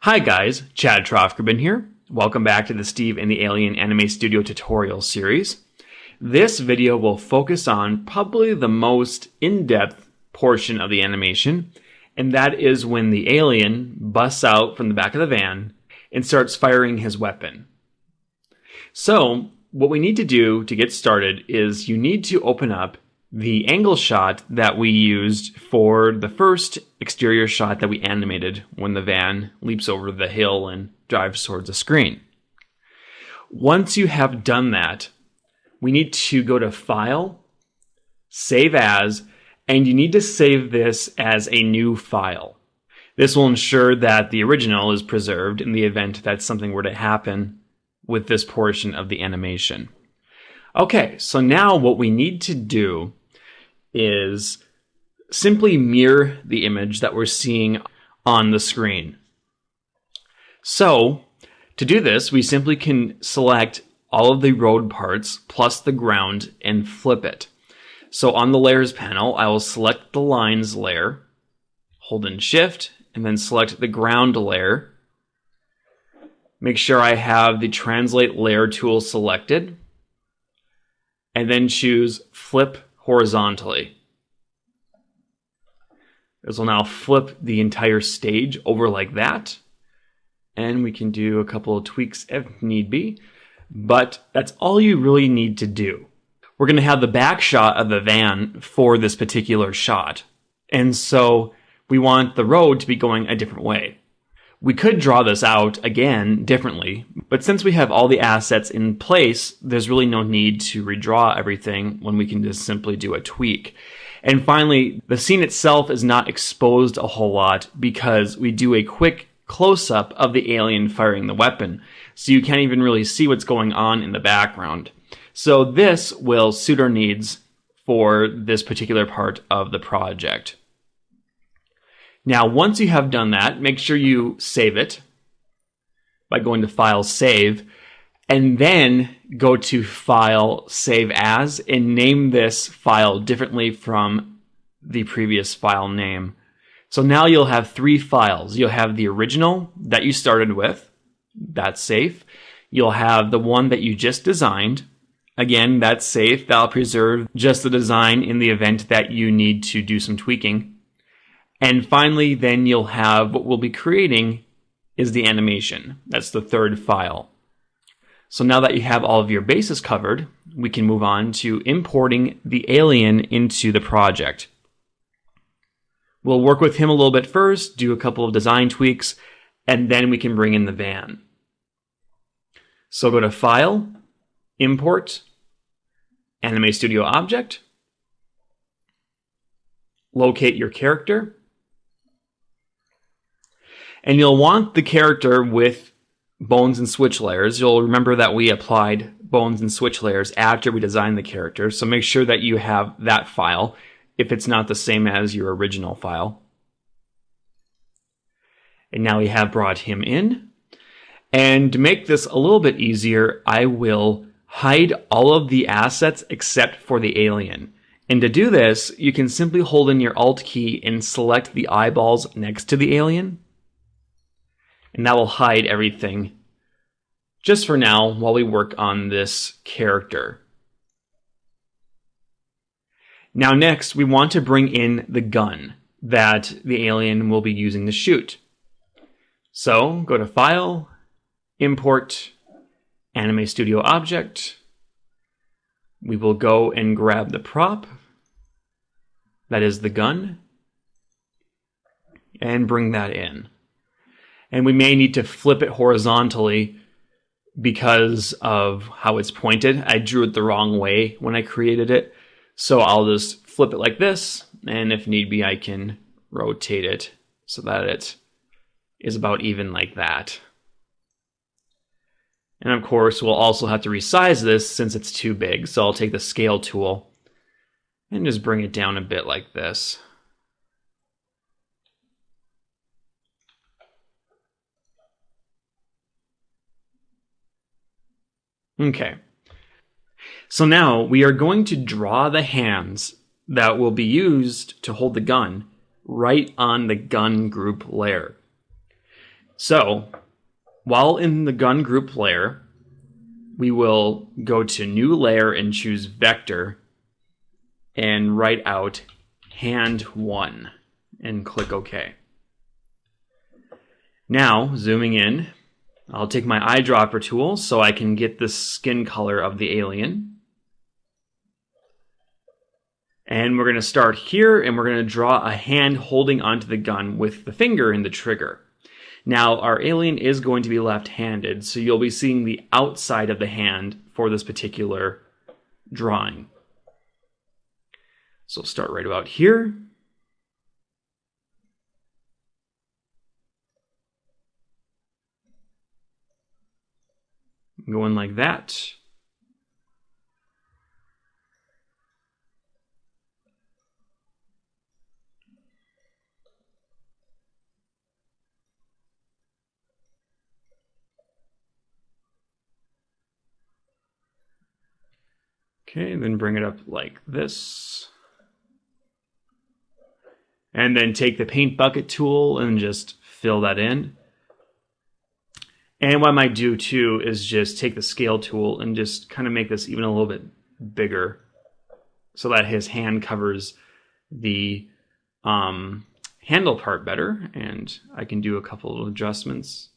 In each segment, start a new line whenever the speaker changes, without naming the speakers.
Hi guys, Chad Trofgruben here. Welcome back to the Steve and the Alien Anime Studio tutorial series. This video will focus on probably the most in-depth portion of the animation, and that is when the alien busts out from the back of the van and starts firing his weapon. So, what we need to do to get started is you need to open up the angle shot that we used for the first exterior shot that we animated when the van leaps over the hill and drives towards the screen. Once you have done that, we need to go to File, Save As, and you need to save this as a new file. This will ensure that the original is preserved in the event that something were to happen with this portion of the animation. Okay, so now what we need to do is simply mirror the image that we're seeing on the screen. So, to do this, we simply can select all of the road parts plus the ground and flip it. So on the Layers panel, I will select the Lines layer, hold in Shift, and then select the Ground layer. Make sure I have the Translate Layer tool selected, and then choose Flip horizontally. This will now flip the entire stage over like that. And we can do a couple of tweaks if need be. But that's all you really need to do. We're going to have the back shot of the van for this particular shot. And so we want the road to be going a different way. We could draw this out again differently, but since we have all the assets in place, there's really no need to redraw everything when we can just simply do a tweak. And finally, the scene itself is not exposed a whole lot because we do a quick close-up of the alien firing the weapon, so you can't even really see what's going on in the background. So this will suit our needs for this particular part of the project. Now, once you have done that, make sure you save it by going to File, Save, and then go to File, Save As, and name this file differently from the previous file name. So now you'll have three files. You'll have the original that you started with. That's safe. You'll have the one that you just designed. Again, that's safe. That'll preserve just the design in the event that you need to do some tweaking. And finally, then you'll have what we'll be creating is the animation. That's the third file. So now that you have all of your bases covered, we can move on to importing the alien into the project. We'll work with him a little bit first, do a couple of design tweaks, and then we can bring in the van. So go to File, Import, Anime Studio Object, locate your character, and you'll want the character with bones and switch layers. You'll remember that we applied bones and switch layers after we designed the character, so make sure that you have that file if it's not the same as your original file. And now we have brought him in. And to make this a little bit easier, I will hide all of the assets except for the alien. And to do this, you can simply hold in your Alt key and select the eyeballs next to the alien. And that will hide everything just for now while we work on this character. Now next, we want to bring in the gun that the alien will be using to shoot. So go to File, Import, Anime Studio Object. We will go and grab the prop, that is the gun, and bring that in. And we may need to flip it horizontally because of how it's pointed. I drew it the wrong way when I created it. So I'll just flip it like this, and if need be, I can rotate it so that it is about even like that. And of course, we'll also have to resize this since it's too big. So I'll take the Scale tool and just bring it down a bit like this. Okay. So now we are going to draw the hands that will be used to hold the gun right on the gun group layer. So while in the gun group layer, we will go to new layer and choose vector and write out hand 1 and click OK. Now, zooming in, I'll take my eyedropper tool so I can get the skin color of the alien. And we're going to start here, and we're going to draw a hand holding onto the gun with the finger in the trigger. Now, our alien is going to be left-handed, so you'll be seeing the outside of the hand for this particular drawing. So we'll start right about here. Going like that. Okay, then bring it up like this. And then take the paint bucket tool and just fill that in. And what I might do too is just take the scale tool and just kind of make this even a little bit bigger so that his hand covers the handle part better. And I can do a couple of adjustments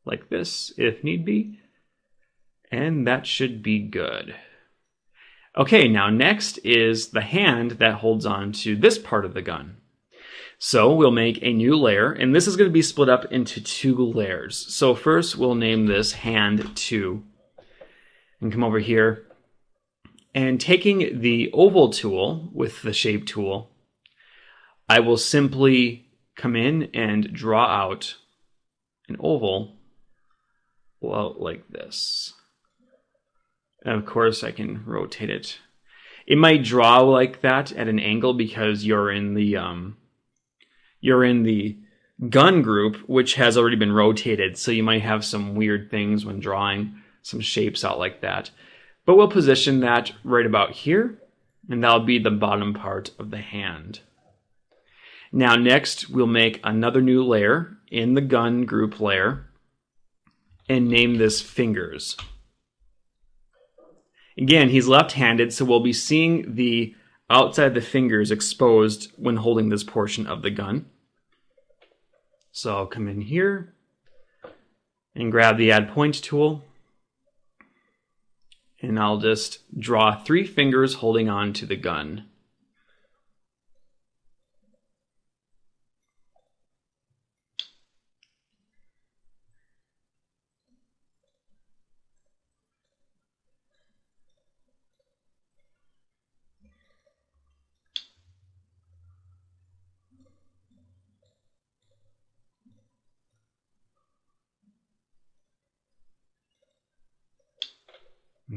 like this if need be. And that should be good. Okay, now next is the hand that holds on to this part of the gun. So we'll make a new layer, and this is going to be split up into 2 layers. So first we'll name this hand 2. And come over here. And taking the oval tool with the shape tool, I will simply come in and draw out an oval like this. And of course, I can rotate it. It might draw like that at an angle because you're in the gun group, which has already been rotated. So you might have some weird things when drawing some shapes out like that. But we'll position that right about here, and that'll be the bottom part of the hand. Now next, we'll make another new layer in the gun group layer and name this fingers. Again, he's left-handed, so we'll be seeing the outside of the fingers exposed when holding this portion of the gun. So I'll come in here and grab the Add Point tool, and I'll just draw 3 fingers holding on to the gun.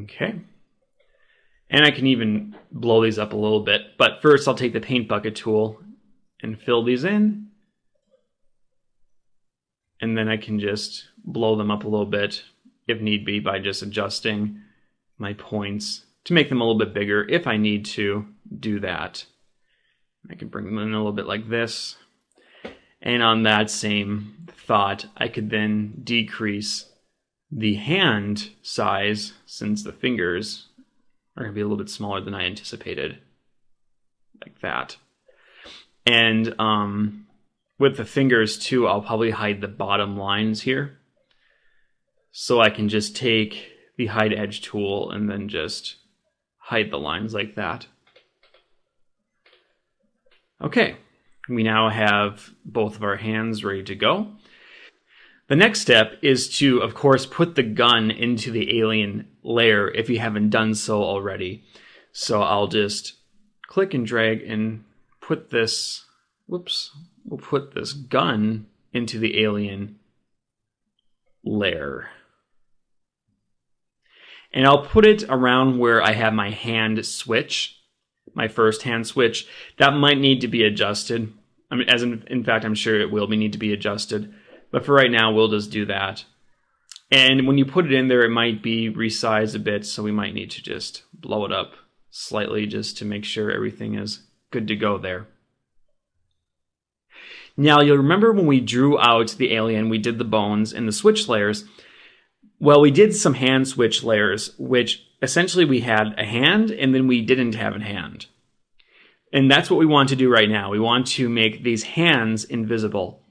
Okay. And I can even blow these up a little bit. But first I'll take the paint bucket tool and fill these in. And then I can just blow them up a little bit if need be by just adjusting my points to make them a little bit bigger if I need to do that. I can bring them in a little bit like this. And on that same thought, I could then decrease the hand size, since the fingers are going to be a little bit smaller than I anticipated, like that. And with the fingers too, I'll probably hide the bottom lines here. So I can just take the hide edge tool and then just hide the lines like that. Okay, we now have both of our hands ready to go. The next step is to, of course, put the gun into the alien layer if you haven't done so already. So I'll just click and drag and put this, we'll put this gun into the alien layer. And I'll put it around where I have my hand switch, my first hand switch. That might need to be adjusted. I mean, in fact, I'm sure it will need to be adjusted. But for right now, we'll just do that. And when you put it in there, it might be resized a bit, so we might need to just blow it up slightly just to make sure everything is good to go there. Now, you'll remember when we drew out the alien, we did the bones and the switch layers. Well, we did some hand switch layers, which essentially we had a hand and then we didn't have a hand. And that's what we want to do right now. We want to make these hands invisible.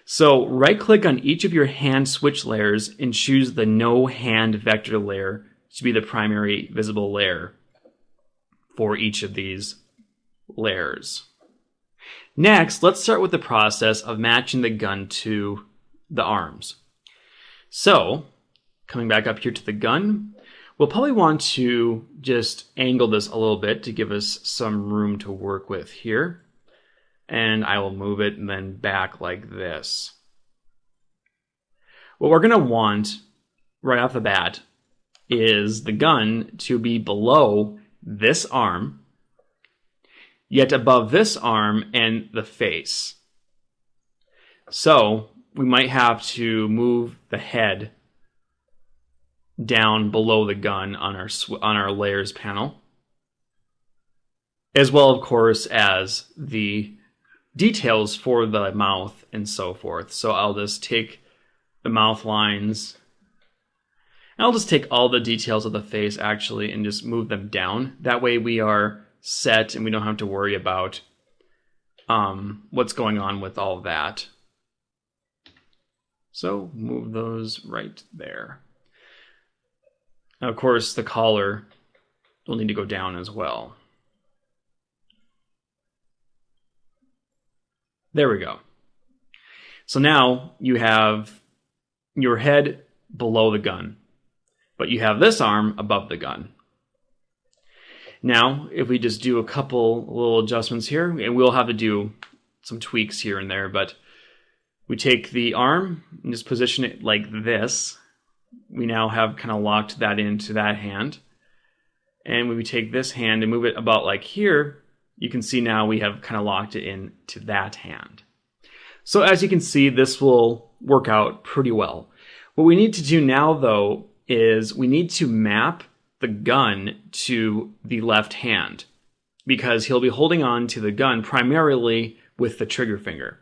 So right-click on each of your hand switch layers and choose the no hand vector layer to be the primary visible layer for each of these layers. Next, let's start with the process of matching the gun to the arms. So, coming back up here to the gun, we'll probably want to just angle this a little bit to give us some room to work with here. And I will move it and then back like this. What we're going to want right off the bat is the gun to be below this arm, yet above this arm and the face. So we might have to move the head down below the gun on our layers panel, as well, of course, as the details for the mouth and so forth. So I'll just take the mouth lines, and I'll just take all the details of the face actually and just move them down. That way we are set and we don't have to worry about what's going on with all that. So move those right there. Now, of course, the collar will need to go down as well. There we go. So now you have your head below the gun, but you have this arm above the gun. Now, if we just do a couple little adjustments here, and we'll have to do some tweaks here and there, but we take the arm and just position it like this. We now have kind of locked that into that hand. And when we take this hand and move it about like here, you can see now we have kind of locked it into that hand. So as you can see, this will work out pretty well. What we need to do now, though, is we need to map the gun to the left hand, because he'll be holding on to the gun primarily with the trigger finger.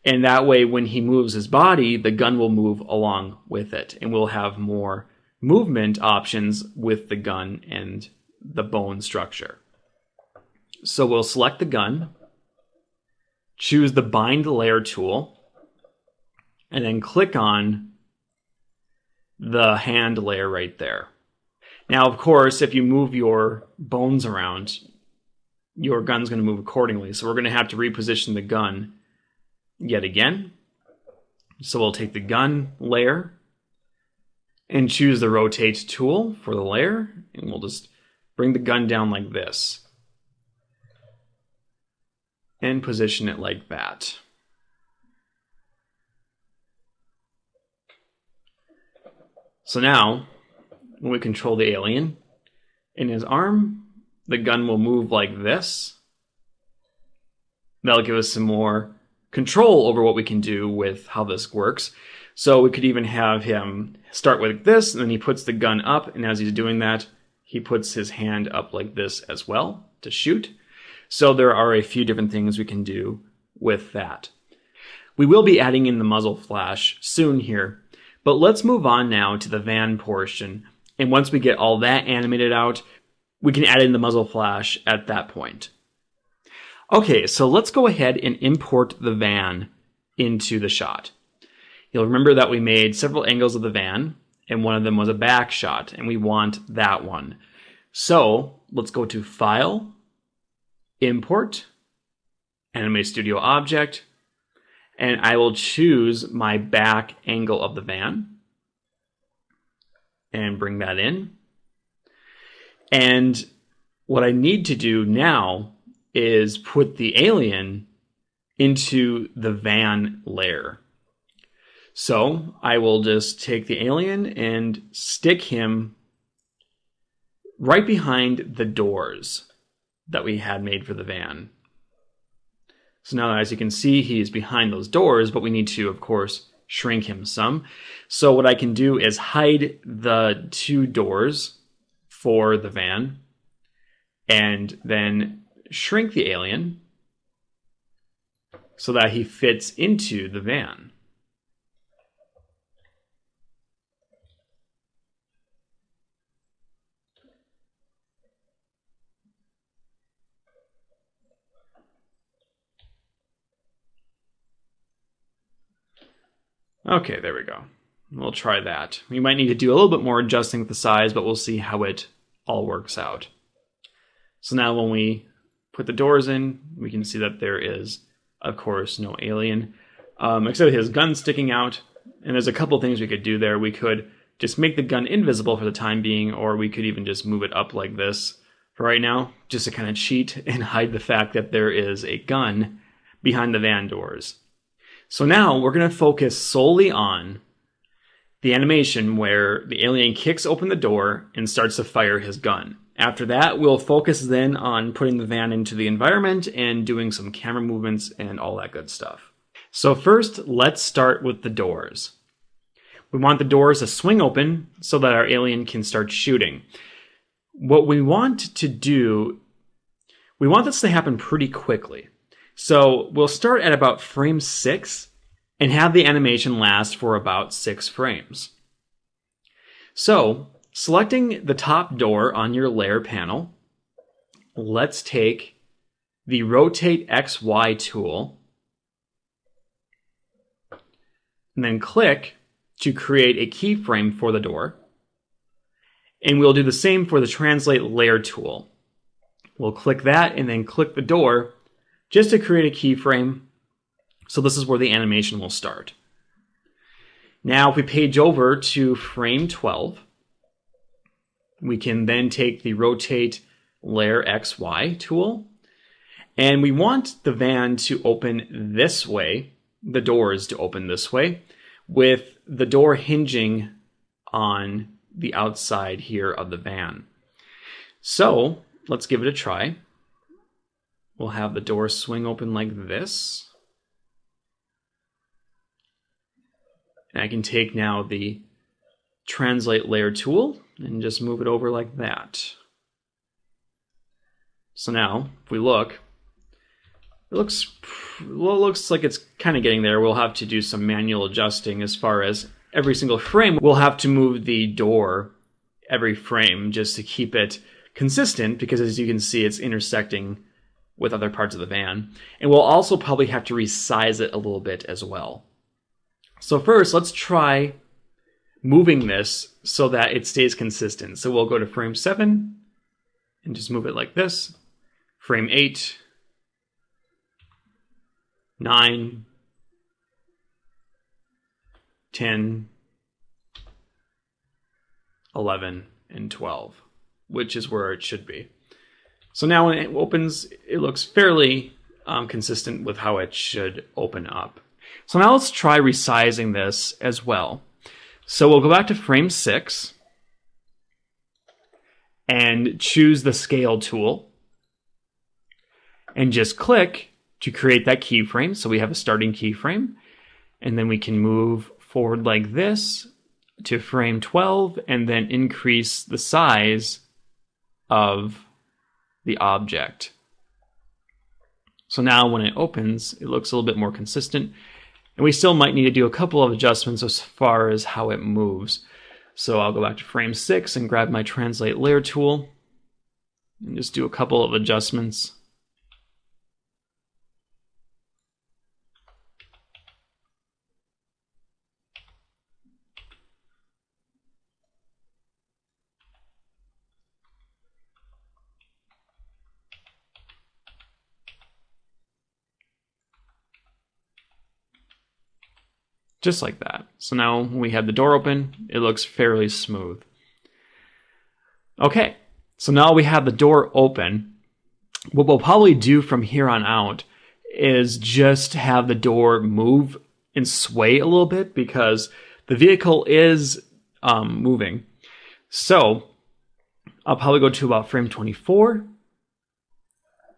And that way, when he moves his body, the gun will move along with it, and we'll have more movement options with the gun and the bone structure. So we'll select the gun, choose the bind layer tool, and then click on the hand layer right there. Now, of course, if you move your bones around, your gun's going to move accordingly. So we're going to have to reposition the gun yet again. So we'll take the gun layer and choose the rotate tool for the layer, and we'll just bring the gun down like this and position it like that. So now, when we control the alien in his arm, the gun will move like this. That'll give us some more control over what we can do with how this works. So we could even have him start with this, and then he puts the gun up, and as he's doing that, he puts his hand up like this as well to shoot. So there are a few different things we can do with that. We will be adding in the muzzle flash soon here, but let's move on now to the van portion. And once we get all that animated out, we can add in the muzzle flash at that point. Okay, so let's go ahead and import the van into the shot. You'll remember that we made several angles of the van, and one of them was a back shot, and we want that one. So let's go to File, Import, Animate Studio Object, and I will choose my back angle of the van and bring that in. And what I need to do now is put the alien into the van layer. So I will just take the alien and stick him right behind the doors that we had made for the van. So now, as you can see, he's behind those doors, but we need to, of course, shrink him some. So what I can do is hide the two doors for the van and then shrink the alien so that he fits into the van. Okay, there we go. We'll try that. We might need to do a little bit more adjusting with the size, but we'll see how it all works out. So now when we put the doors in, we can see that there is, of course, no alien, except his gun sticking out. And there's a couple things we could do there. We could just make the gun invisible for the time being, or we could even just move it up like this for right now, just to kind of cheat and hide the fact that there is a gun behind the van doors. So now we're going to focus solely on the animation where the alien kicks open the door and starts to fire his gun. After that, we'll focus then on putting the van into the environment and doing some camera movements and all that good stuff. So first, let's start with the doors. We want the doors to swing open so that our alien can start shooting. What we want to do, we want this to happen pretty quickly. So we'll start at about frame 6 and have the animation last for about 6 frames. So, selecting the top door on your layer panel, let's take the Rotate XY tool and then click to create a keyframe for the door. And we'll do the same for the Translate Layer tool. We'll click that and then click the door just to create a keyframe. So this is where the animation will start. Now, if we page over to frame 12, we can then take the Rotate Layer XY tool, and we want the van to open this way, the doors to open this way, with the door hinging on the outside here of the van. So let's give it a try. We'll have the door swing open like this. And I can take now the Translate Layer tool and just move it over like that. So now, if we look, it looks like it's kind of getting there. We'll have to do some manual adjusting as far as every single frame. We'll have to move the door every frame just to keep it consistent, because as you can see, it's intersecting with other parts of the van. And we'll also probably have to resize it a little bit as well. So first, let's try moving this so that it stays consistent. So we'll go to frame 7 and just move it like this. Frame 8, 9, 10, 11, and 12, which is where it should be. So now when it opens, it looks fairly consistent with how it should open up. So now let's try resizing this as well. So we'll go back to frame 6 and choose the Scale tool and just click to create that keyframe. So we have a starting keyframe, and then we can move forward like this to frame 12 and then increase the size of the object. So now when it opens, it looks a little bit more consistent. And we still might need to do a couple of adjustments as far as how it moves. So I'll go back to frame 6 and grab my Translate Layer tool and just do a couple of adjustments. Just like that. So now when we have the door open, it looks fairly smooth. Okay, so now we have the door open. What we'll probably do from here on out is just have the door move and sway a little bit, because the vehicle is moving. So I'll probably go to about frame 24,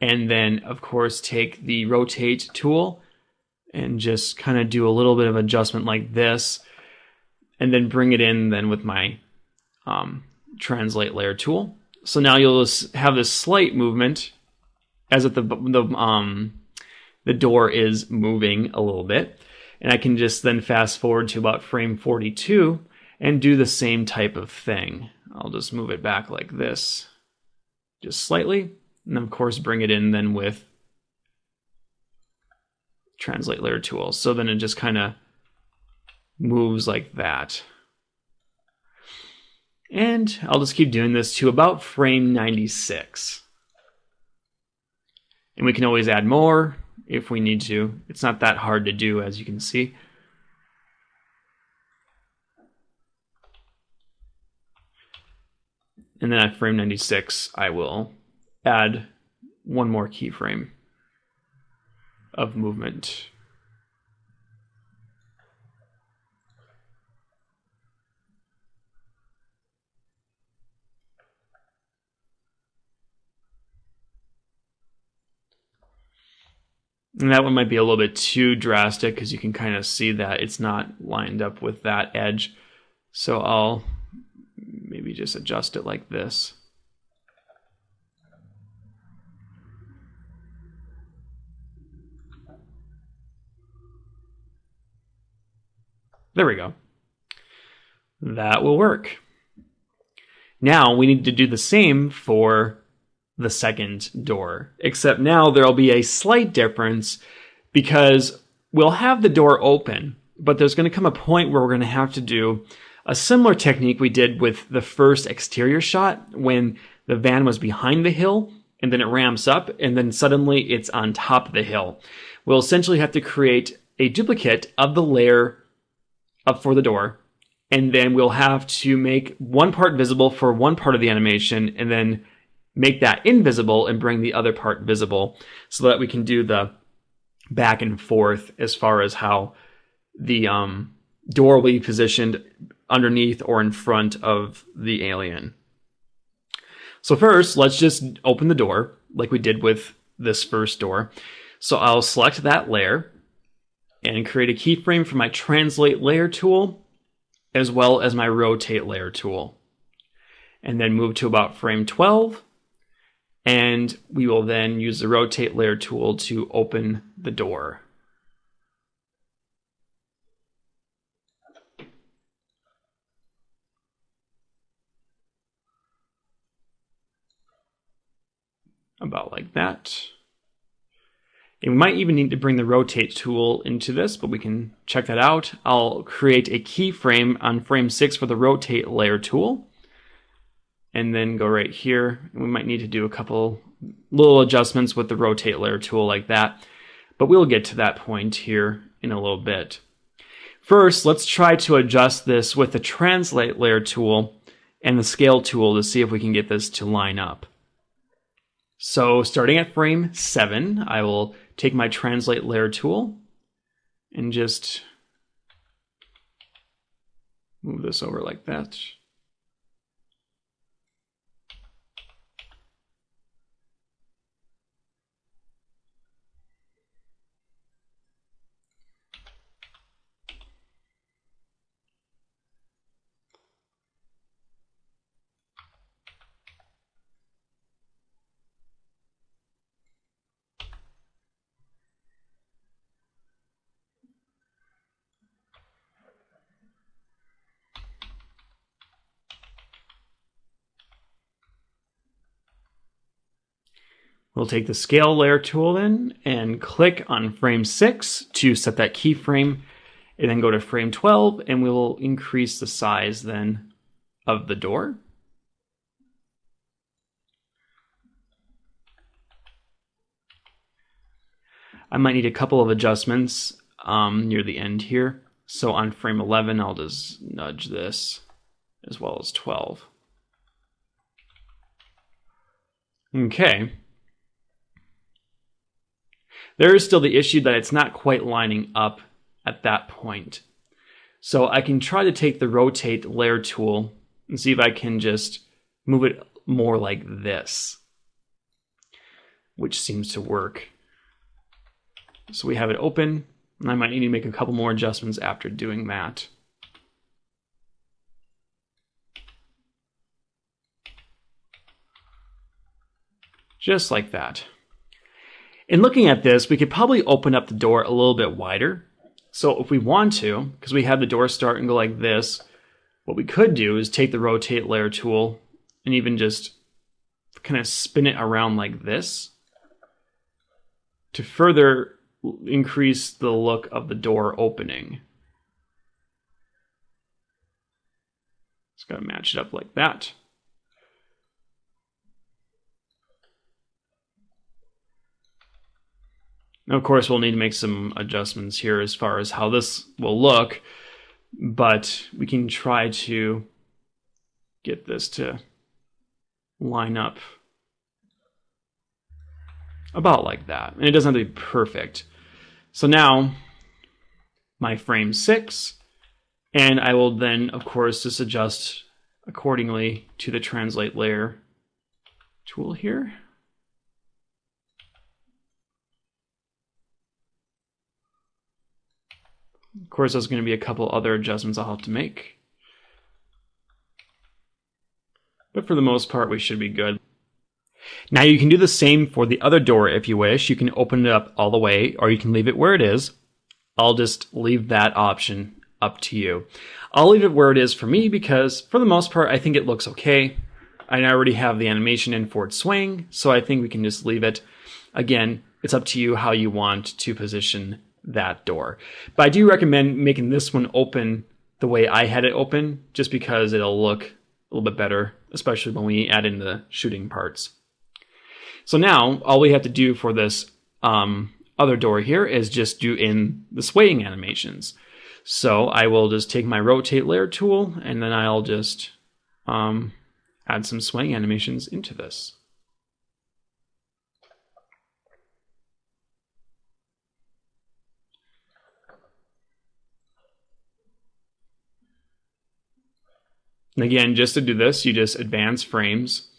and then of course take the Rotate tool and just kind of do a little bit of adjustment like this, and then bring it in then with my Translate Layer tool. So now you'll just have this slight movement as if the the door is moving a little bit. And I can just then fast forward to about frame 42 and do the same type of thing. I'll just move it back like this, just slightly. And of course, bring it in then with Translate Layer Tool. So then it just kind of moves like that. And I'll just keep doing this to about frame 96. And we can always add more if we need to. It's not that hard to do, as you can see. And then at frame 96, I will add one more keyframe of movement. And that one might be a little bit too drastic because you can kind of see that it's not lined up with that edge. So I'll maybe just adjust it like this. There we go. That will work. Now we need to do the same for the second door, except now there'll be a slight difference because we'll have the door open, but there's going to come a point where we're going to have to do a similar technique we did with the first exterior shot when the van was behind the hill and then it ramps up and then suddenly it's on top of the hill. We'll essentially have to create a duplicate of the layer up for the door, and then we'll have to make one part visible for one part of the animation and then make that invisible and bring the other part visible so that we can do the back and forth as far as how the door will be positioned underneath or in front of the alien. So first, let's just open the door like we did with this first door. So I'll select that layer and create a keyframe for my Translate Layer tool as well as my Rotate Layer tool. And then move to about frame 12. And we will then use the Rotate Layer tool to open the door. About like that. And we might even need to bring the Rotate tool into this, but we can check that out. I'll create a keyframe on frame 6 for the Rotate Layer tool. And then go right here. And we might need to do a couple little adjustments with the Rotate Layer tool like that. But we'll get to that point here in a little bit. First, let's try to adjust this with the Translate Layer tool and the Scale tool to see if we can get this to line up. So starting at frame 7, I will take my Translate Layer tool and just move this over like that. We'll take the Scale Layer tool in and click on frame 6 to set that keyframe, and then go to frame 12, and we will increase the size then of the door. I might need a couple of adjustments near the end here. So on frame 11, I'll just nudge this as well as 12. Okay. There is still the issue that it's not quite lining up at that point. So I can try to take the Rotate Layer tool and see if I can just move it more like this, which seems to work. So we have it open, and I might need to make a couple more adjustments after doing that. Just like that. In looking at this, we could probably open up the door a little bit wider. So if we want to, because we have the door start and go like this, what we could do is take the rotate layer tool and even just kind of spin it around like this to further increase the look of the door opening. Just got to match it up like that. Now, of course, we'll need to make some adjustments here as far as how this will look, but we can try to get this to line up about like that. And it doesn't have to be perfect. So now, my frame 6, and I will then, of course, just adjust accordingly to the translate layer tool here. Of course, there's going to be a couple other adjustments I'll have to make. But for the most part, we should be good. Now you can do the same for the other door if you wish. You can open it up all the way, or you can leave it where it is. I'll just leave that option up to you. I'll leave it where it is for me because for the most part, I think it looks okay. I already have the animation in for its swing, so I think we can just leave it. Again, it's up to you how you want to position that door. But I do recommend making this one open the way I had it open, just because it'll look a little bit better, especially when we add in the shooting parts. So now, all we have to do for this other door here is just do in the swaying animations. So I will just take my rotate layer tool, and then I'll just add some swaying animations into this. And again, just to do this, you just advance frames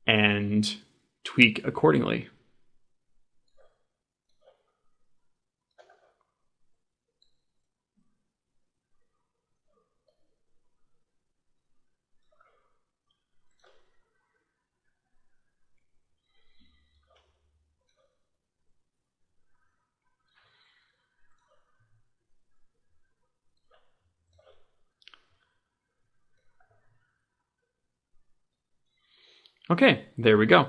and tweak accordingly. Okay, there we go.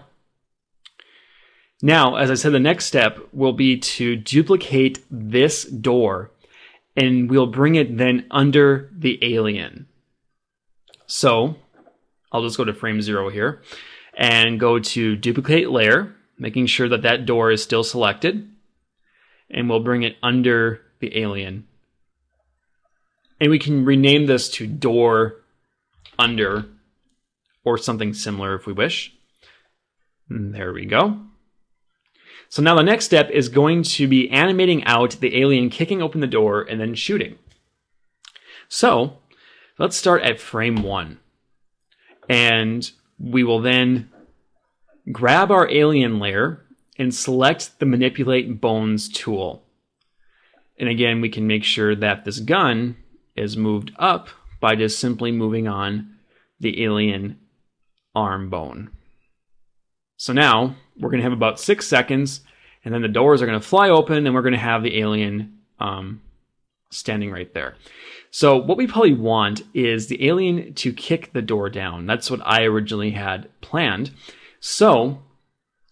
Now, as I said, the next step will be to duplicate this door, and we'll bring it then under the alien. So I'll just go to frame 0 here and go to duplicate layer, making sure that that door is still selected, and we'll bring it under the alien. And we can rename this to door under or something similar if we wish. And there we go. So now the next step is going to be animating out the alien kicking open the door and then shooting. So let's start at frame 1. And we will then grab our alien layer and select the Manipulate Bones tool. And again, we can make sure that this gun is moved up by just simply moving on the alien arm bone. So now we're going to have about 6 seconds, and then the doors are going to fly open, and we're going to have the alien standing right there. So what we probably want is the alien to kick the door down. That's what I originally had planned. So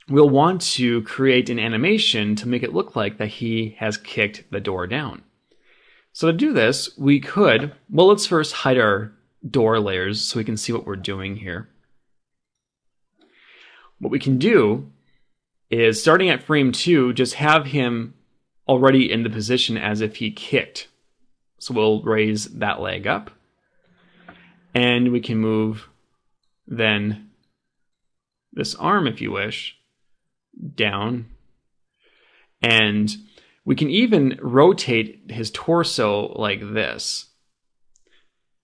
we'll want to create an animation to make it look like that he has kicked the door down. So to do this, we could, well, let's first hide our door layers so we can see what we're doing here. What we can do is, starting at frame 2, just have him already in the position as if he kicked. So we'll raise that leg up, and we can move then this arm, if you wish, down, and we can even rotate his torso like this.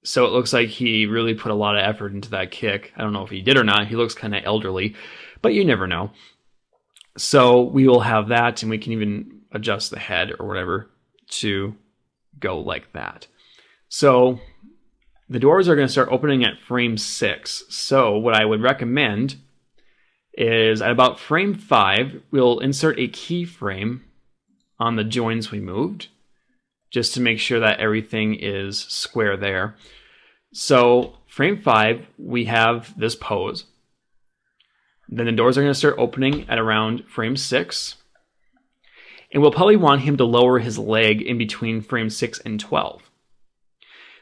So it looks like he really put a lot of effort into that kick. I don't know if he did or not. He looks kind of elderly, but you never know. So we will have that, and we can even adjust the head or whatever to go like that. So the doors are going to start opening at frame 6. So what I would recommend is at about frame 5, we'll insert a keyframe on the joins we moved, just to make sure that everything is square there. So frame 5, we have this pose. Then the doors are going to start opening at around frame 6. And we'll probably want him to lower his leg in between frame 6 and 12.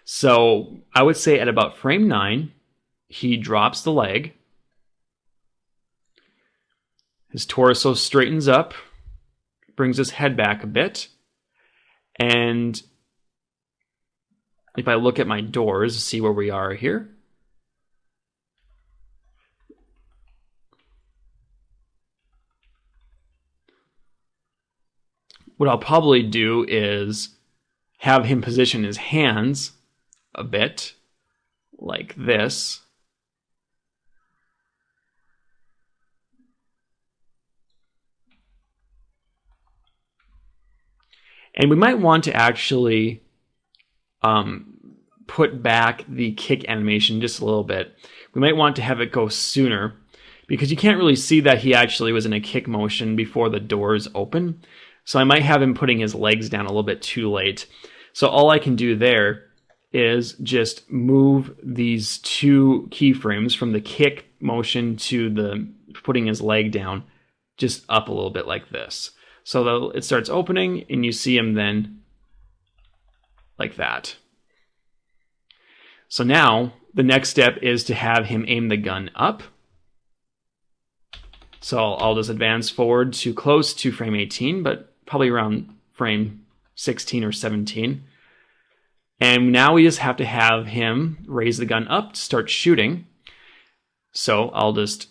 So I would say at about frame 9, he drops the leg. His torso straightens up, brings his head back a bit. And if I look at my doors, see where we are here. What I'll probably do is have him position his hands a bit like this. And we might want to actually put back the kick animation just a little bit. We might want to have it go sooner because you can't really see that he actually was in a kick motion before the doors open. So I might have him putting his legs down a little bit too late. So all I can do there is just move these two keyframes from the kick motion to the putting his leg down just up a little bit like this. So it starts opening and you see him then like that. So now the next step is to have him aim the gun up. So I'll just advance forward to close to frame 18, but probably around frame 16 or 17. And now we just have to have him raise the gun up to start shooting. So I'll just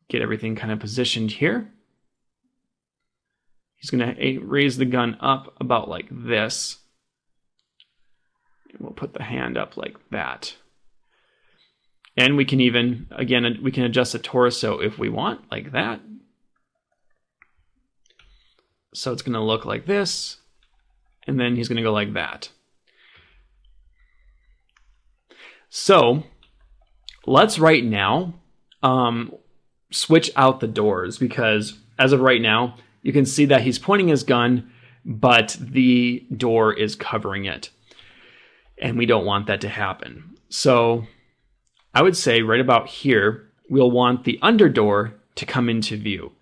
get everything kind of positioned here. He's going to raise the gun up about like this. And we'll put the hand up like that. And we can even, again, we can adjust the torso if we want, like that. So it's going to look like this. And then he's going to go like that. So let's right now switch out the doors, because as of right now, you can see that he's pointing his gun, but the door is covering it. And we don't want that to happen. So I would say right about here, we'll want the under door to come into view.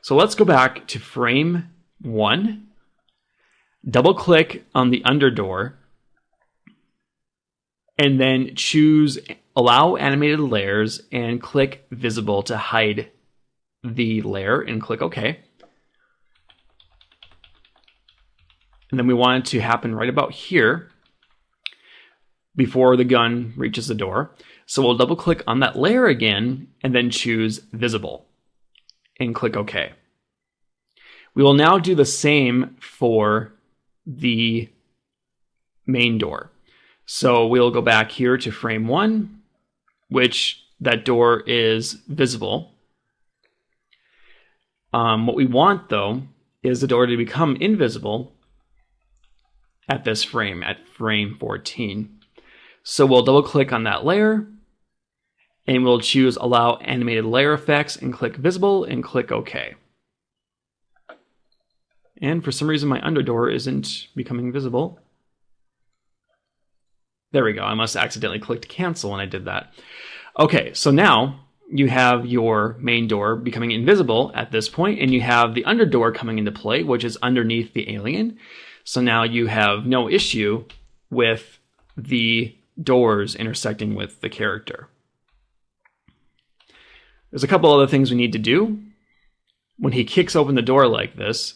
So let's go back to frame 1, double click on the under door, and then choose Allow Animated Layers and click Visible to hide the layer and click OK. And then we want it to happen right about here before the gun reaches the door. So we'll double click on that layer again and then choose Visible and click OK. We will now do the same for the main door. So we'll go back here to frame 1, which that door is visible. What we want, though, is the door to become invisible at this frame, at frame 14. So we'll double click on that layer and we'll choose Allow Animated Layer Effects and click Visible and click OK. And for some reason my under door isn't becoming visible. There we go. I must have accidentally clicked cancel when I did that. Okay, so now you have your main door becoming invisible at this point, and you have the under door coming into play, which is underneath the alien. So now you have no issue with the doors intersecting with the character. There's a couple other things we need to do. When he kicks open the door like this,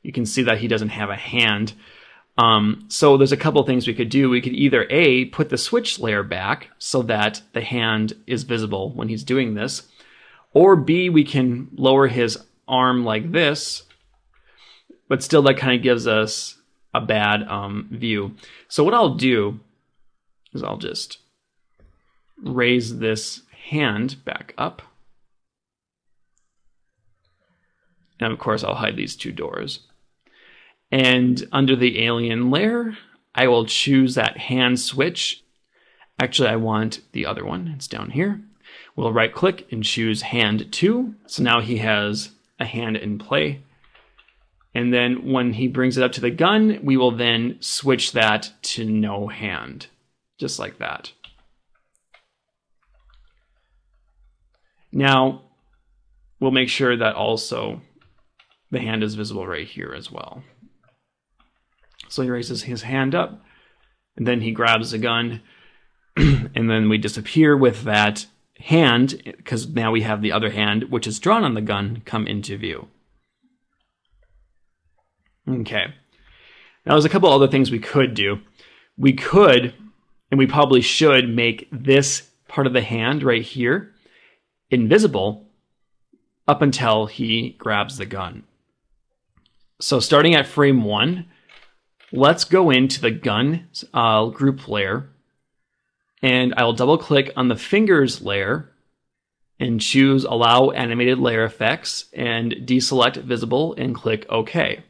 you can see that he doesn't have a hand. So there's a couple things we could do. We could either A, put the switch layer back so that the hand is visible when he's doing this, or B, we can lower his arm like this, but still that kind of gives us a bad view. So what I'll do is I'll just raise this hand back up. And of course I'll hide these two doors. And under the alien layer, I will choose that hand switch. Actually, I want the other one. It's down here. We'll right click and choose hand 2. So now he has a hand in play. And then when he brings it up to the gun, we will then switch that to no hand, just like that. Now, we'll make sure that also the hand is visible right here as well. So he raises his hand up, and then he grabs the gun, and then we disappear with that hand, because now we have the other hand, which is drawn on the gun, come into view. Okay. Now there's a couple other things we could do. We could, and we probably should, make this part of the hand right here invisible up until he grabs the gun. So starting at frame 1, let's go into the gun group layer, and I'll double click on the fingers layer and choose allow animated layer effects and deselect visible and click OK.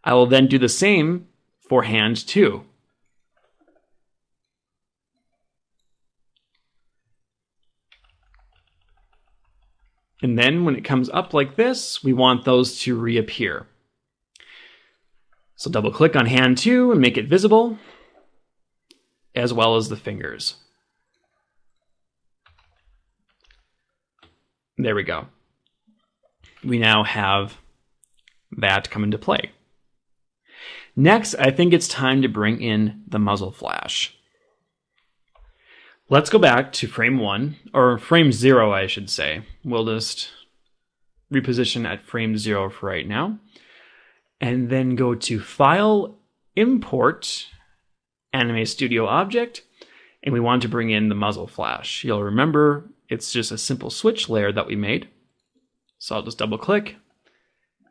I will then do the same for hand 2. And then when it comes up like this, we want those to reappear. So double click on hand 2 and make it visible, as well as the fingers. There we go. We now have that come into play. Next, I think it's time to bring in the muzzle flash. Let's go back to frame 1, or frame 0, I should say. We'll just reposition at frame 0 for right now. And then go to File, Import, Anime Studio Object, and we want to bring in the muzzle flash. You'll remember it's just a simple switch layer that we made. So I'll just double click,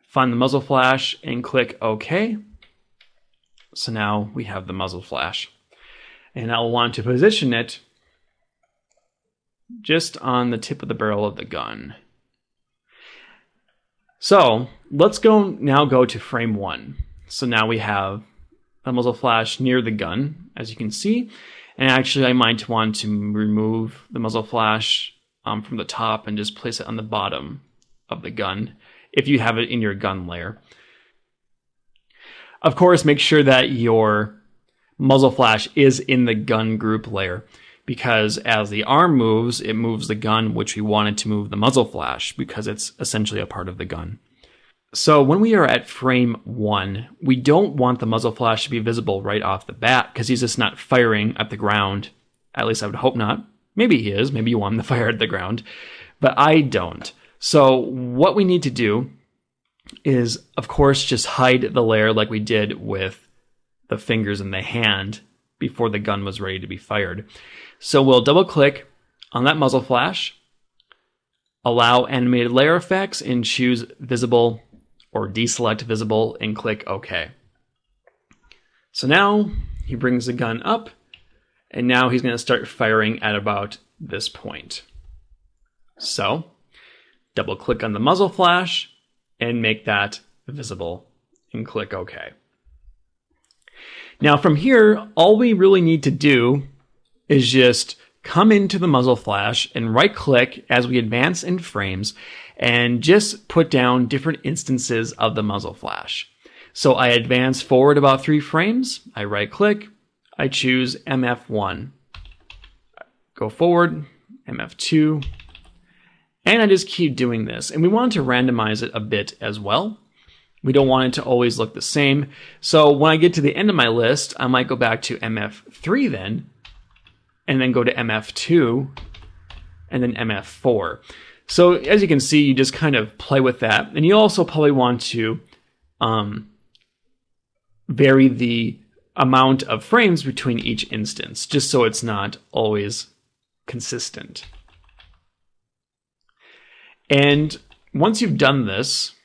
find the muzzle flash, and click OK. So now we have the muzzle flash. And I'll want to position it just on the tip of the barrel of the gun. So let's now go to frame 1. So now we have a muzzle flash near the gun, as you can see. And actually I might want to remove the muzzle flash from the top and just place it on the bottom of the gun if you have it in your gun layer. Of course, make sure that your muzzle flash is in the gun group layer, because as the arm moves, it moves the gun, which we wanted to move the muzzle flash because it's essentially a part of the gun. So when we are at frame 1, we don't want the muzzle flash to be visible right off the bat because he's just not firing at the ground. At least I would hope not. Maybe he is. Maybe you want him to fire at the ground. But I don't. So what we need to do is, of course, just hide the layer like we did with the fingers and the hand before the gun was ready to be fired. So we'll double click on that muzzle flash, allow animated layer effects, and choose visible or deselect visible and click OK. So now he brings the gun up, and now he's going to start firing at about this point. So double click on the muzzle flash and make that visible and click OK. Now from here, all we really need to do is just come into the muzzle flash and right click as we advance in frames and just put down different instances of the muzzle flash. So I advance forward about 3 frames, I right click, I choose MF1, go forward, MF2, and I just keep doing this. And we want to randomize it a bit as well. We don't want it to always look the same. So when I get to the end of my list, I might go back to MF3 then, and then go to MF2, and then MF4. So as you can see, you just kind of play with that. And you also probably want to vary the amount of frames between each instance, just so it's not always consistent. And once you've done this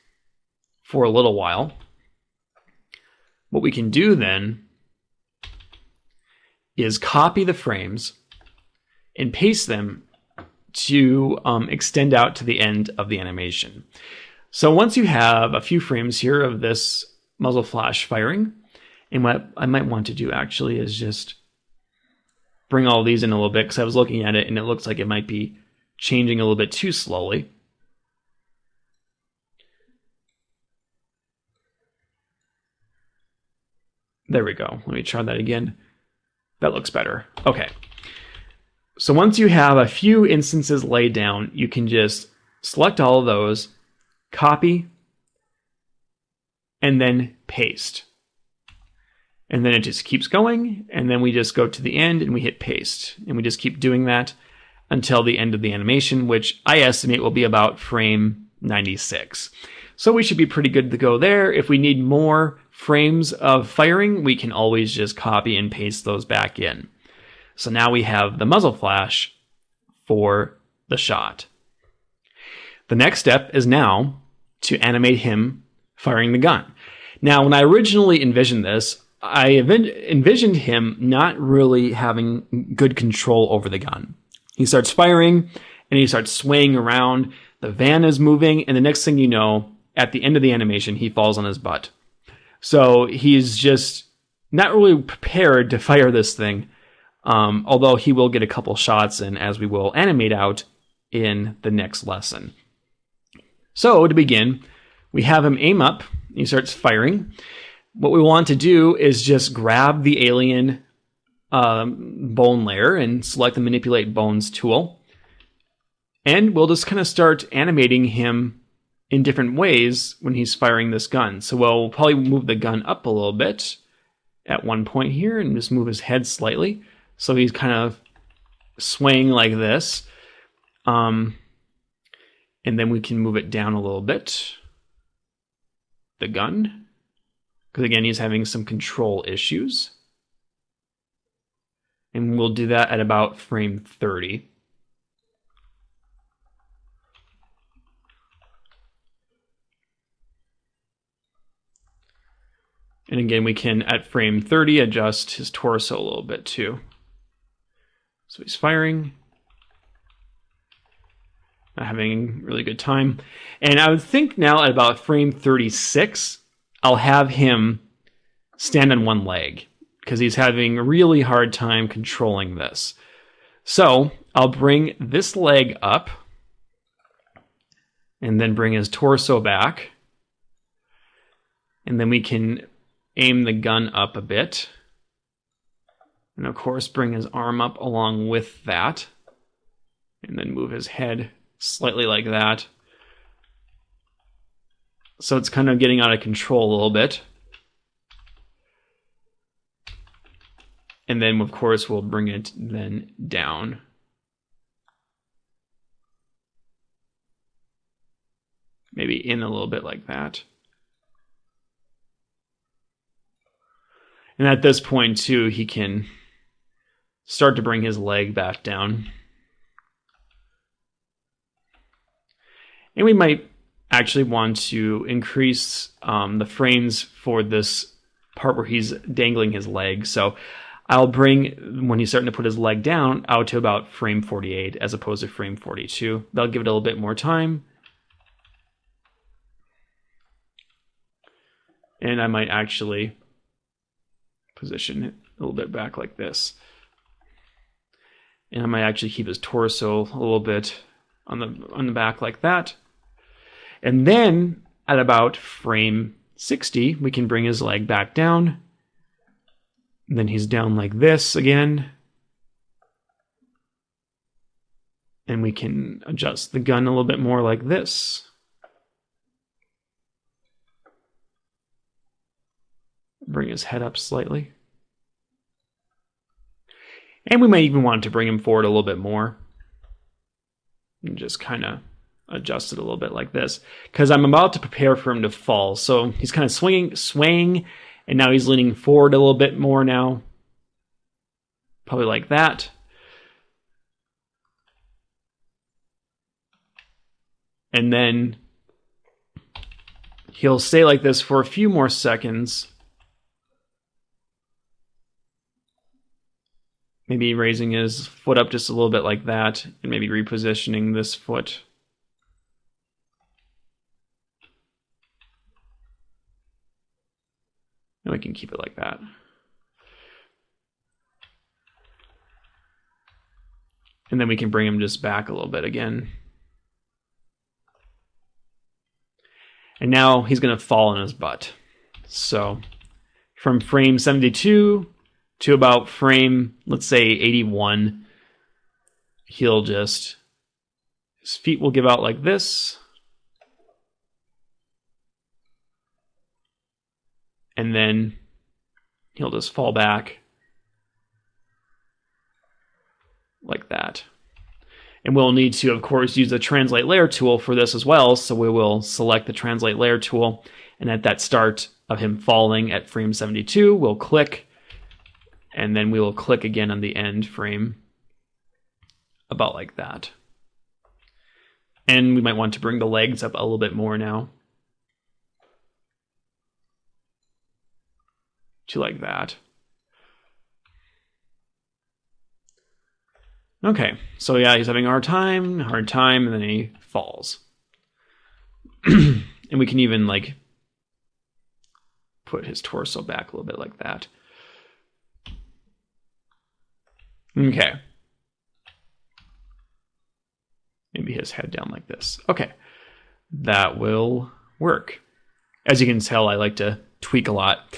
for a little while, what we can do then is copy the frames and paste them to extend out to the end of the animation. So once you have a few frames here of this muzzle flash firing, and what I might want to do actually is just bring all these in a little bit because I was looking at it and it looks like it might be changing a little bit too slowly. There we go. Let me try that again. That looks better. Okay. So once you have a few instances laid down, you can just select all of those, copy, and then paste. And then it just keeps going, and then we just go to the end and we hit paste. And we just keep doing that until the end of the animation, which I estimate will be about frame 96. So we should be pretty good to go there. If we need more frames of firing, we can always just copy and paste those back in. So now we have the muzzle flash for the shot. The next step is now to animate him firing the gun. Now, when I originally envisioned this, I envisioned him not really having good control over the gun. He starts firing and he starts swaying around. The van is moving, and the next thing you know, at the end of the animation, he falls on his butt. So he's just not really prepared to fire this thing, although he will get a couple shots in, as we will animate out in the next lesson. So to begin, we have him aim up. He starts firing. What we want to do is just grab the alien bone layer and select the Manipulate Bones tool. And we'll just kind of start animating him in different ways when he's firing this gun. So we'll probably move the gun up a little bit at one point here and just move his head slightly. So he's kind of swaying like this. And then we can move it down a little bit. The gun. Because again, he's having some control issues. And we'll do that at about frame 30. And again, we can, at frame 30, adjust his torso a little bit too. So he's firing. Not having a really good time. And I would think now at about frame 36, I'll have him stand on one leg because he's having a really hard time controlling this. So I'll bring this leg up and then bring his torso back. And then we can aim the gun up a bit. And of course, bring his arm up along with that. And then move his head slightly like that. So it's kind of getting out of control a little bit. And then, of course, we'll bring it then down. Maybe in a little bit like that. And at this point, too, he can start to bring his leg back down. And we might actually want to increase the frames for this part where he's dangling his leg. So I'll bring, when he's starting to put his leg down, out to about frame 48 as opposed to frame 42. That'll give it a little bit more time. And I might actually position it a little bit back like this. And I might actually keep his torso a little bit on the back like that. And then at about frame 60, we can bring his leg back down. And then he's down like this again. And we can adjust the gun a little bit more like this. Bring his head up slightly. And we might even want to bring him forward a little bit more. And just kind of adjust it a little bit like this. Because I'm about to prepare for him to fall. So he's kind of swaying, and now he's leaning forward a little bit more now. Probably like that. And then he'll stay like this for a few more seconds. Maybe raising his foot up just a little bit like that, and maybe repositioning this foot. And we can keep it like that. And then we can bring him just back a little bit again. And now he's going to fall on his butt. So from frame 72 to about frame, let's say 81, he'll just, his feet will give out like this. And then he'll just fall back like that. And we'll need to, of course, use the Translate Layer tool for this as well. So we will select the Translate Layer tool. And at that start of him falling at frame 72, we'll click. And then we will click again on the end frame, about like that. And we might want to bring the legs up a little bit more now, to like that. Okay, so yeah, he's having a hard time, and then he falls. And we can even like put his torso back a little bit like that. Okay. Maybe his head down like this. Okay, that will work. As you can tell, I like to tweak a lot.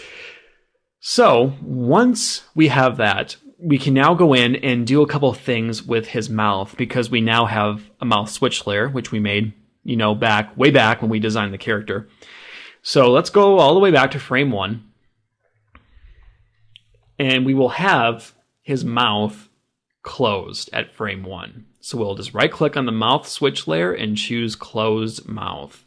So once we have that, we can now go in and do a couple of things with his mouth, because we now have a mouth switch layer, which we made, way back when we designed the character. So let's go all the way back to frame 1. And we will have his mouth closed at frame 1. So we'll just right click on the mouth switch layer and choose closed mouth.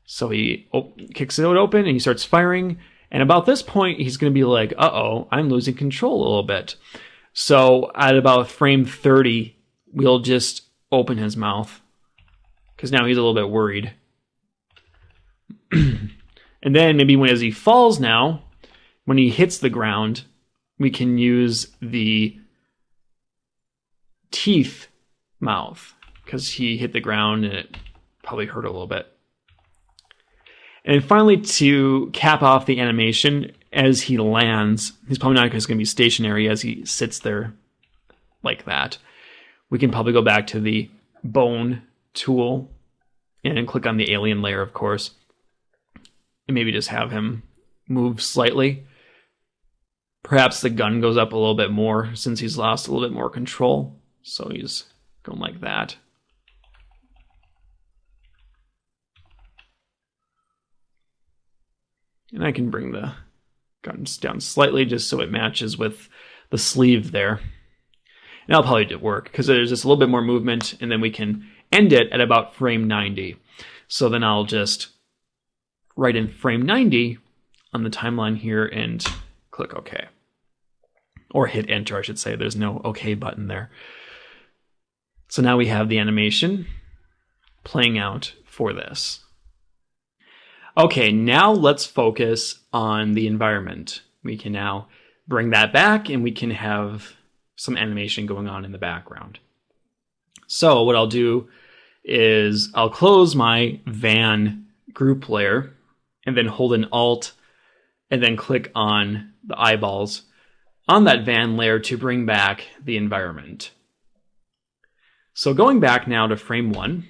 So he kicks it open and he starts firing. And about this point, he's going to be like, uh-oh, I'm losing control a little bit. So at about frame 30, we'll just open his mouth, because now he's a little bit worried. And then maybe as he falls now, when he hits the ground, we can use the teeth mouth, because he hit the ground and it probably hurt a little bit. And finally, to cap off the animation, as he lands, he's probably not just going to be stationary as he sits there like that. We can probably go back to the bone tool and click on the alien layer, of course, and maybe just have him move slightly. Perhaps the gun goes up a little bit more since he's lost a little bit more control. So he's going like that. And I can bring the guns down slightly just so it matches with the sleeve there. And that'll probably work, because there's just a little bit more movement, and then we can end it at about frame 90. So then I'll just write in frame 90 on the timeline here and click OK. Or hit enter, I should say. There's no OK button there. So now we have the animation playing out for this. Okay, now let's focus on the environment. We can now bring that back and we can have some animation going on in the background. So what I'll do is I'll close my van group layer and then hold an Alt and then click on the eyeballs on that van layer to bring back the environment. So going back now to frame 1,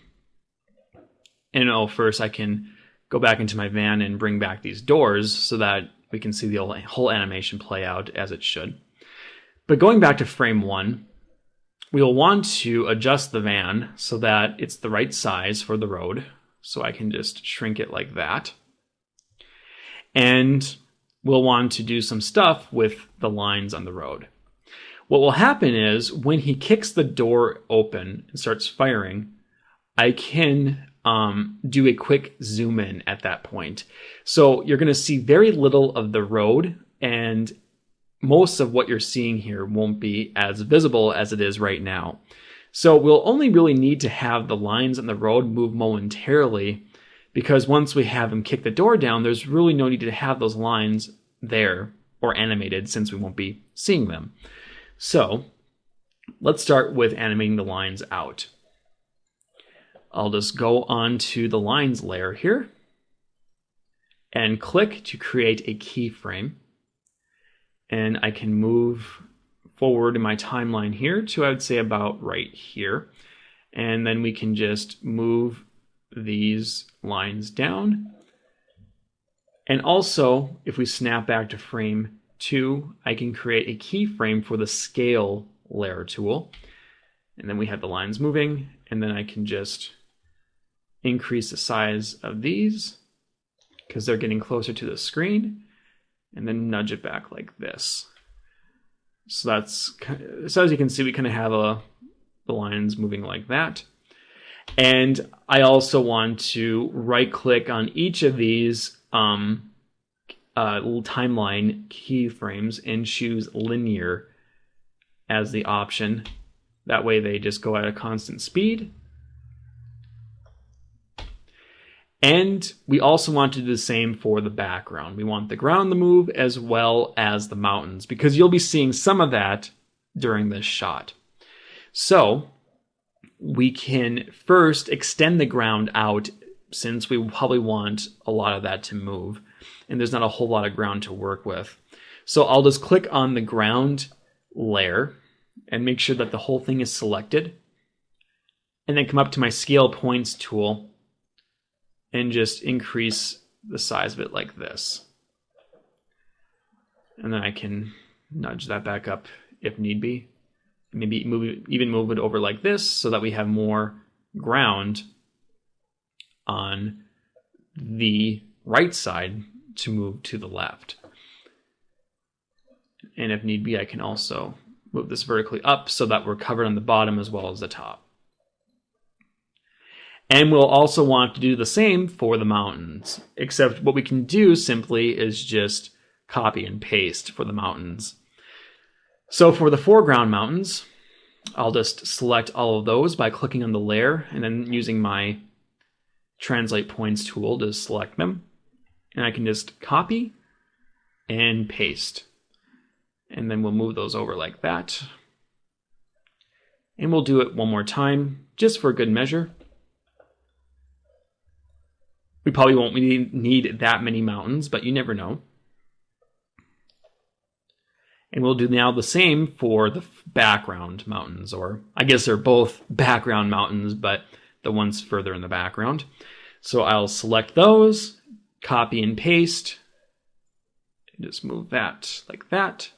and first I can go back into my van and bring back these doors so that we can see the whole animation play out as it should. But going back to frame 1, we'll want to adjust the van so that it's the right size for the road. So I can just shrink it like that. And we'll want to do some stuff with the lines on the road. What will happen is when he kicks the door open and starts firing, I can do a quick zoom in at that point. So you're going to see very little of the road, and most of what you're seeing here won't be as visible as it is right now. So we'll only really need to have the lines on the road move momentarily, because once we have him kick the door down, there's really no need to have those lines there or animated, since we won't be seeing them. So let's start with animating the lines out. I'll just go on to the lines layer here and click to create a keyframe. And I can move forward in my timeline here to, I would say, about right here. And then we can just move these lines down. And also, if we snap back to frame 2, I can create a keyframe for the scale layer tool. And then we have the lines moving, and then I can just increase the size of these because they're getting closer to the screen, and then nudge it back like this. So that's, so as you can see, we kind of have the lines moving like that. And I also want to right click on each of these little timeline keyframes and choose linear as the option. That way they just go at a constant speed. And we also want to do the same for the background. We want the ground to move as well as the mountains, because you'll be seeing some of that during this shot. So we can first extend the ground out, since we probably want a lot of that to move, and there's not a whole lot of ground to work with. So I'll just click on the ground layer and make sure that the whole thing is selected, and then come up to my scale points tool and just increase the size of it like this. And then I can nudge that back up if need be. Maybe even move it over like this so that we have more ground on the right side to move to the left. And if need be, I can also move this vertically up so that we're covered on the bottom as well as the top. And we'll also want to do the same for the mountains, except what we can do simply is just copy and paste for the mountains. So for the foreground mountains, I'll just select all of those by clicking on the layer and then using my translate points tool to select them. And I can just copy and paste. And then we'll move those over like that. And we'll do it one more time, just for good measure. We probably won't need that many mountains, but you never know. And we'll do now the same for the background mountains, or I guess they're both background mountains, but the ones further in the background. So I'll select those, copy and paste, and just move that like that,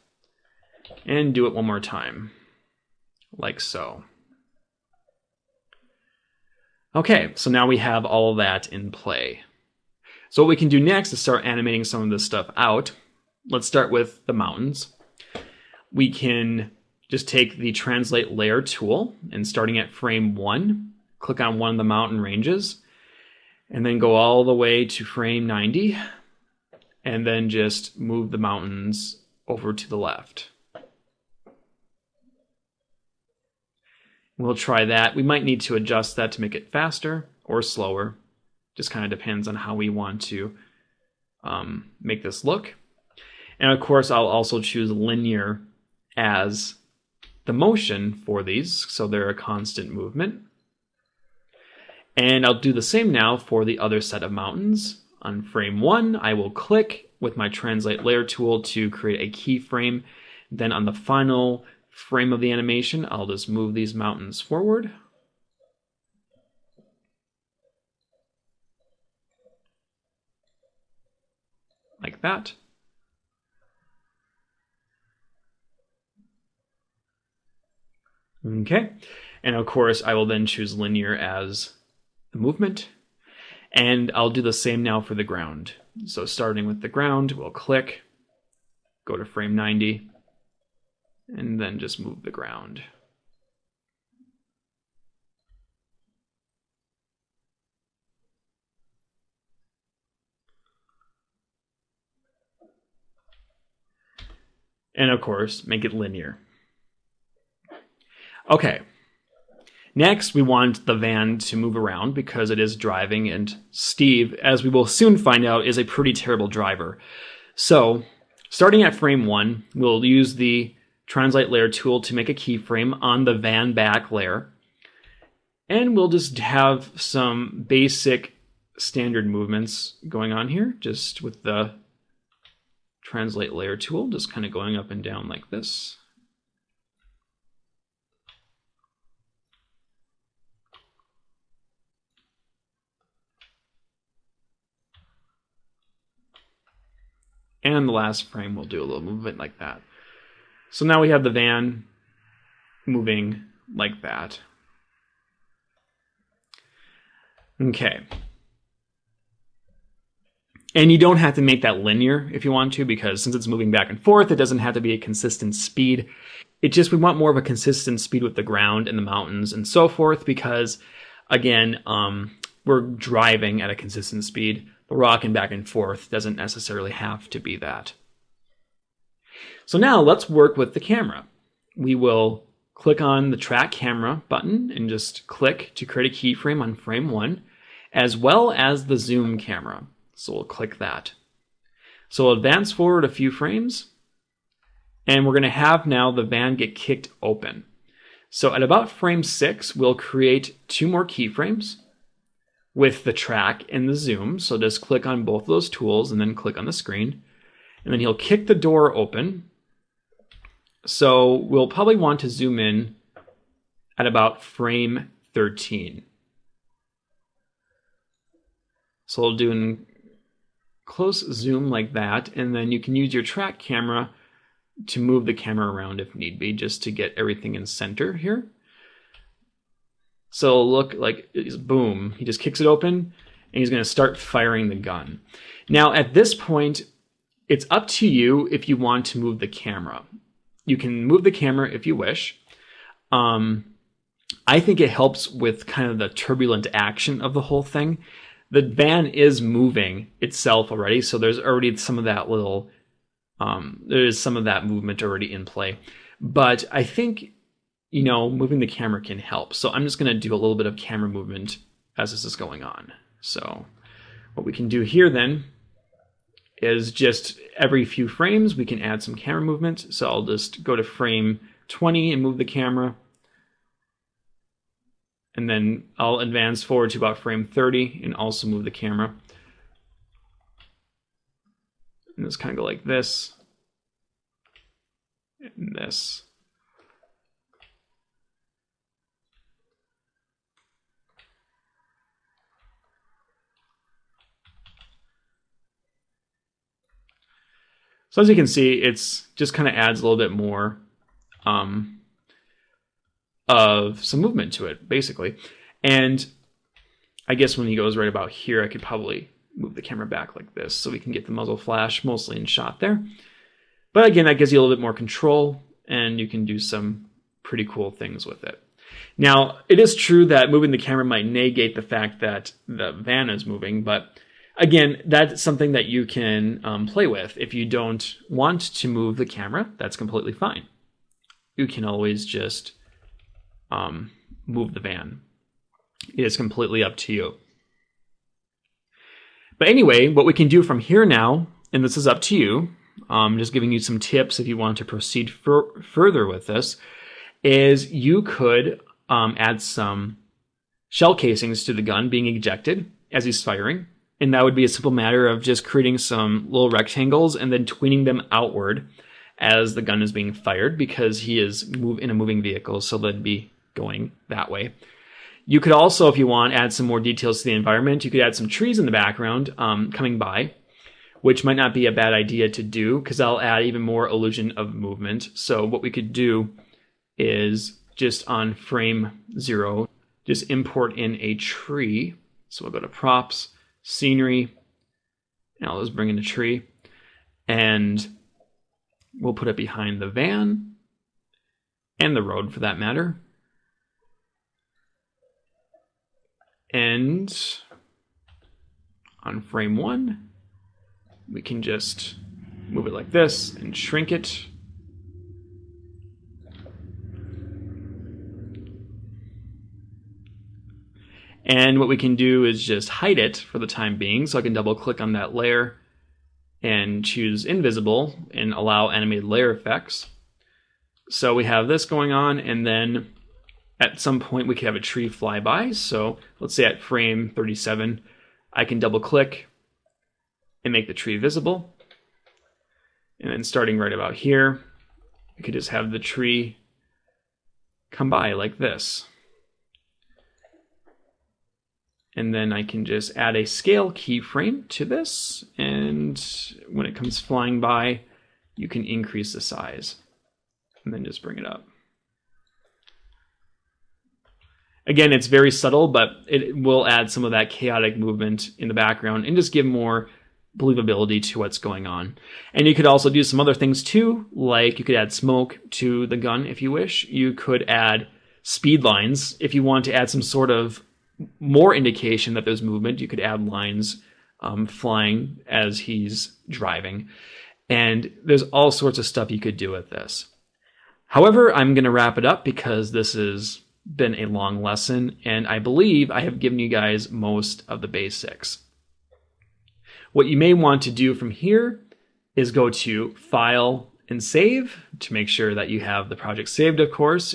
and do it one more time, like so. Okay, so now we have all of that in play. So what we can do next is start animating some of this stuff out. Let's start with the mountains. We can just take the translate layer tool and starting at frame 1, click on one of the mountain ranges, and then go all the way to frame 90, and then just move the mountains over to the left. We'll try that. We might need to adjust that to make it faster or slower. Just kind of depends on how we want to make this look. And of course, I'll also choose linear as the motion for these, so they're a constant movement. And I'll do the same now for the other set of mountains. On frame 1, I will click with my translate layer tool to create a keyframe. Then on the final frame of the animation, I'll just move these mountains forward. Like that. Okay, and of course I will then choose linear as the movement, and I'll do the same now for the ground. So starting with the ground, we'll click, go to frame 90, and then just move the ground. And of course, make it linear. Okay, next we want the van to move around because it is driving, and Steve, as we will soon find out, is a pretty terrible driver. So, starting at frame 1, we'll use the translate layer tool to make a keyframe on the van back layer. And we'll just have some basic standard movements going on here, just with the translate layer tool, just kind of going up and down like this. And the last frame we'll do a little movement like that. So now we have the van moving like that. Okay. And you don't have to make that linear if you want to, because since it's moving back and forth, it doesn't have to be a consistent speed. We want more of a consistent speed with the ground and the mountains and so forth, because again, we're driving at a consistent speed. The rocking back and forth doesn't necessarily have to be that. So now let's work with the camera. We will click on the track camera button and just click to create a keyframe on frame 1, as well as the zoom camera. So we'll click that. So we'll advance forward a few frames, and we're going to have now the van get kicked open. So at about frame 6, we'll create 2 more keyframes with the track and the zoom. So just click on both of those tools and then click on the screen. And then he'll kick the door open. So we'll probably want to zoom in at about frame 13. So we'll do an close zoom like that, and then you can use your track camera to move the camera around if need be, just to get everything in center here. So look like, boom, he just kicks it open, and he's going to start firing the gun. Now at this point, it's up to you if you want to move the camera. You can move the camera if you wish. I think it helps with kind of the turbulent action of the whole thing. The van is moving itself already, so there's already some of that there's some of that movement already in play. But I think, moving the camera can help. So I'm just going to do a little bit of camera movement as this is going on. So what we can do here then is just every few frames we can add some camera movement. So I'll just go to frame 20 and move the camera. And then I'll advance forward to about frame 30 and also move the camera. And just kind of go like this. And this. So as you can see, it's just kind of adds a little bit more of some movement to it, basically. And I guess when he goes right about here, I could probably move the camera back like this so we can get the muzzle flash mostly in shot there. But again, that gives you a little bit more control, and you can do some pretty cool things with it. Now, it is true that moving the camera might negate the fact that the van is moving, but again, that's something that you can play with. If you don't want to move the camera, that's completely fine. You can always just move the van. It is completely up to you. But anyway, what we can do from here now, and this is up to you, just giving you some tips if you want to proceed further with this, is you could add some shell casings to the gun being ejected as he's firing. And that would be a simple matter of just creating some little rectangles and then tweening them outward as the gun is being fired, because he is in a moving vehicle, so they'd be going that way. You could also, if you want, add some more details to the environment. You could add some trees in the background coming by, which might not be a bad idea to do, because that'll add even more illusion of movement. So what we could do is just on frame 0, just import in a tree. So we'll go to props, scenery, and I'll just bring in a tree, and we'll put it behind the van and the road for that matter. And on frame 1, we can just move it like this and shrink it. And what we can do is just hide it for the time being. So I can double click on that layer and choose invisible and allow animated layer effects. So we have this going on, and then at some point we could have a tree fly by. So let's say at frame 37, I can double click and make the tree visible. And then starting right about here, we could just have the tree come by like this. And then I can just add a scale keyframe to this. And when it comes flying by, you can increase the size and then just bring it up. Again, it's very subtle, but it will add some of that chaotic movement in the background and just give more believability to what's going on. And you could also do some other things too, like you could add smoke to the gun if you wish. You could add speed lines. If you want to add some sort of more indication that there's movement, you could add lines flying as he's driving. And there's all sorts of stuff you could do with this. However, I'm going to wrap it up because this has been a long lesson, and I believe I have given you guys most of the basics. What you may want to do from here is go to File and Save to make sure that you have the project saved, of course,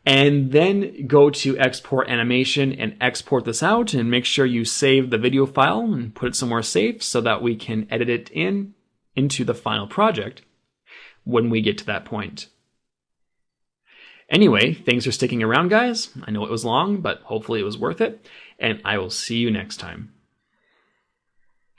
and then go to Export Animation and export this out and make sure you save the video file and put it somewhere safe so that we can edit it into the final project when we get to that point. Anyway, thanks for sticking around, guys. I know it was long, but hopefully it was worth it, and I will see you next time.